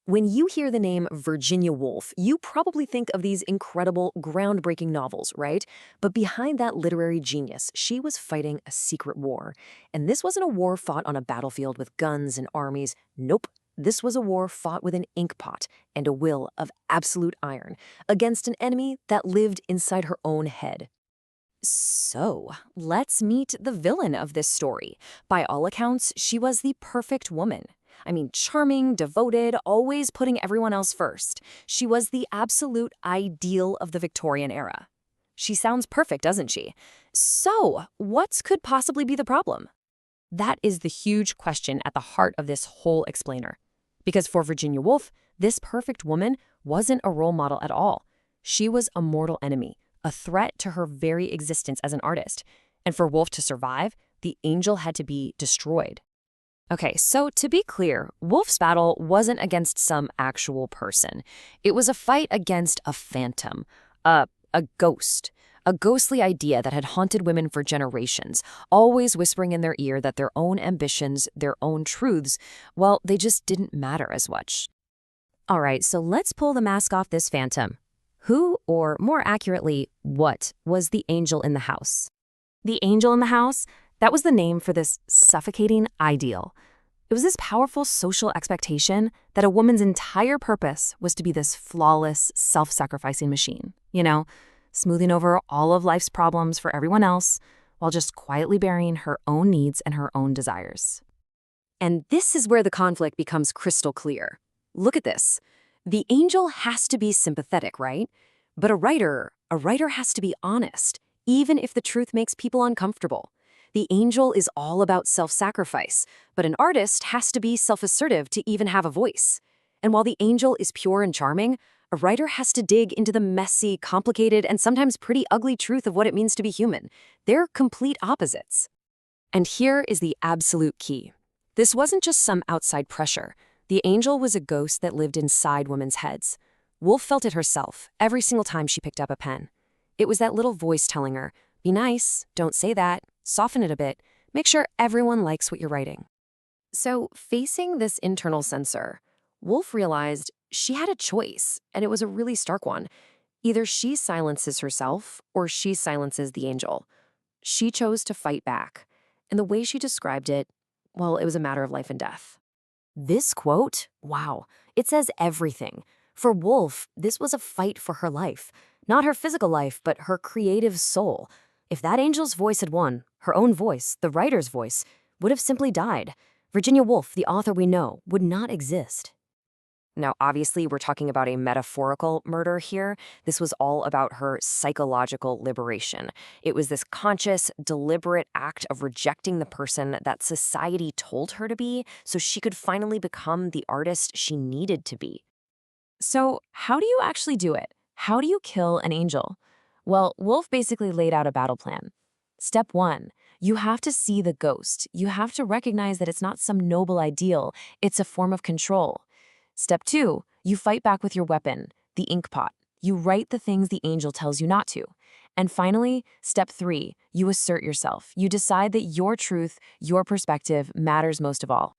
When you hear the name Virginia Woolf, you probably think of these incredible, groundbreaking novels, right? But behind that literary genius, she was fighting a secret war. And this wasn't a war fought on a battlefield with guns and armies. Nope. This was a war fought with an ink pot and a will of absolute iron against an enemy that lived inside her own head. So, let's meet the villain of this story. By all accounts, she was the perfect woman. I mean, charming, devoted, always putting everyone else first. She was the absolute ideal of the Victorian era. She sounds perfect, doesn't she? So, what could possibly be the problem? That is the huge question at the heart of this whole explainer. Because for Virginia Woolf, this perfect woman wasn't a role model at all. She was a mortal enemy, a threat to her very existence as an artist. And for Woolf to survive, the angel had to be destroyed. Okay, so to be clear, Woolf's battle wasn't against some actual person. It was a fight against a phantom, a ghost, a ghostly idea that had haunted women for generations, always whispering in their ear that their own ambitions, their own truths, well, they just didn't matter as much. All right, so let's pull the mask off this phantom. Who, or more accurately, what, was the angel in the house? The angel in the house? That was the name for this suffocating ideal. It was this powerful social expectation that a woman's entire purpose was to be this flawless, self-sacrificing machine. Smoothing over all of life's problems for everyone else, while just quietly burying her own needs and her own desires. And this is where the conflict becomes crystal clear. Look at this. The angel has to be sympathetic, right? But a writer has to be honest, even if the truth makes people uncomfortable. The angel is all about self-sacrifice, but an artist has to be self-assertive to even have a voice. And while the angel is pure and charming, a writer has to dig into the messy, complicated, and sometimes pretty ugly truth of what it means to be human. They're complete opposites. And here is the absolute key. This wasn't just some outside pressure. The angel was a ghost that lived inside women's heads. Woolf felt it herself every single time she picked up a pen. It was that little voice telling her, be nice, don't say that, soften it a bit, make sure everyone likes what you're writing. So, facing this internal censor, Woolf realized she had a choice, and it was a really stark one. Either she silences herself, or she silences the angel. She chose to fight back, and the way she described it, well, it was a matter of life and death. This quote, wow, it says everything. For Woolf, this was a fight for her life. Not her physical life, but her creative soul. If that angel's voice had won, her own voice, the writer's voice, would have simply died. Virginia Woolf, the author we know, would not exist. Now, obviously, we're talking about a metaphorical murder here. This was all about her psychological liberation. It was this conscious, deliberate act of rejecting the person that society told her to be so she could finally become the artist she needed to be. So, how do you actually do it? How do you kill an angel? Well, Woolf basically laid out a battle plan. Step 1, you have to see the ghost. You have to recognize that it's not some noble ideal, it's a form of control. Step 2, you fight back with your weapon, the ink pot. You write the things the angel tells you not to. And finally, step 3, you assert yourself. You decide that your truth, your perspective matters most of all.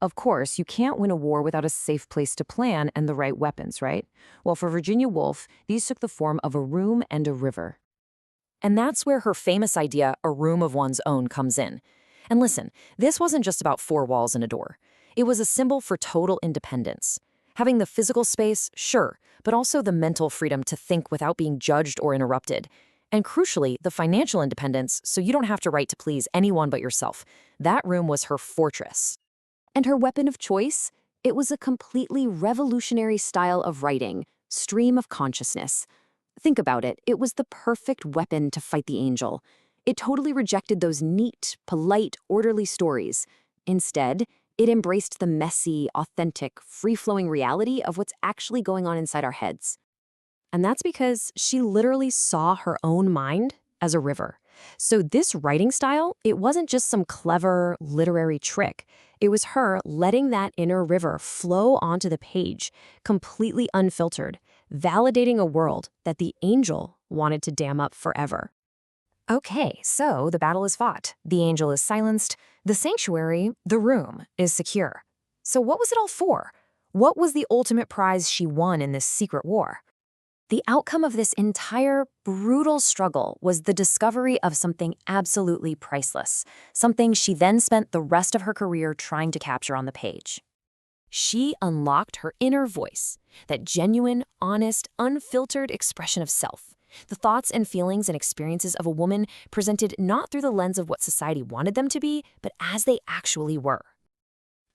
Of course, you can't win a war without a safe place to plan and the right weapons, right? Well, for Virginia Woolf, these took the form of a room and a river. And that's where her famous idea, a room of one's own, comes in. And listen, this wasn't just about 4 walls and a door. It was a symbol for total independence. Having the physical space, sure, but also the mental freedom to think without being judged or interrupted. And crucially, the financial independence, so you don't have to write to please anyone but yourself. That room was her fortress. And her weapon of choice? It was a completely revolutionary style of writing, stream of consciousness. Think about it, it was the perfect weapon to fight the angel. It totally rejected those neat, polite, orderly stories. Instead, it embraced the messy, authentic, free-flowing reality of what's actually going on inside our heads. And that's because she literally saw her own mind as a river. So this writing style, it wasn't just some clever literary trick. It was her letting that inner river flow onto the page, completely unfiltered, validating a world that the angel wanted to dam up forever. Okay, so the battle is fought. The angel is silenced. The sanctuary, the room, is secure. So what was it all for? What was the ultimate prize she won in this secret war? The outcome of this entire brutal struggle was the discovery of something absolutely priceless, something she then spent the rest of her career trying to capture on the page. She unlocked her inner voice, that genuine, honest, unfiltered expression of self, the thoughts and feelings and experiences of a woman presented not through the lens of what society wanted them to be, but as they actually were.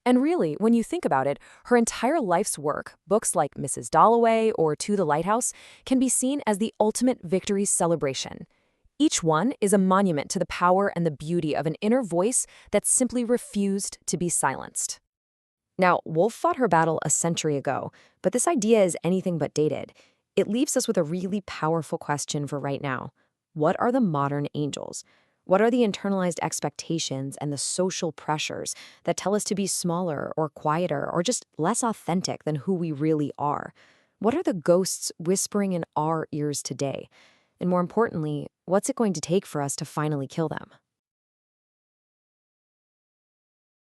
And really, when you think about it, her entire life's work, books like Mrs. Dalloway or To the Lighthouse, can be seen as the ultimate victory celebration. Each one is a monument to the power and the beauty of an inner voice that simply refused to be silenced. Now, Woolf fought her battle a century ago, but this idea is anything but dated. It leaves us with a really powerful question for right now. What are the modern angels? What are the internalized expectations and the social pressures that tell us to be smaller or quieter or just less authentic than who we really are? What are the ghosts whispering in our ears today? And more importantly, what's it going to take for us to finally kill them?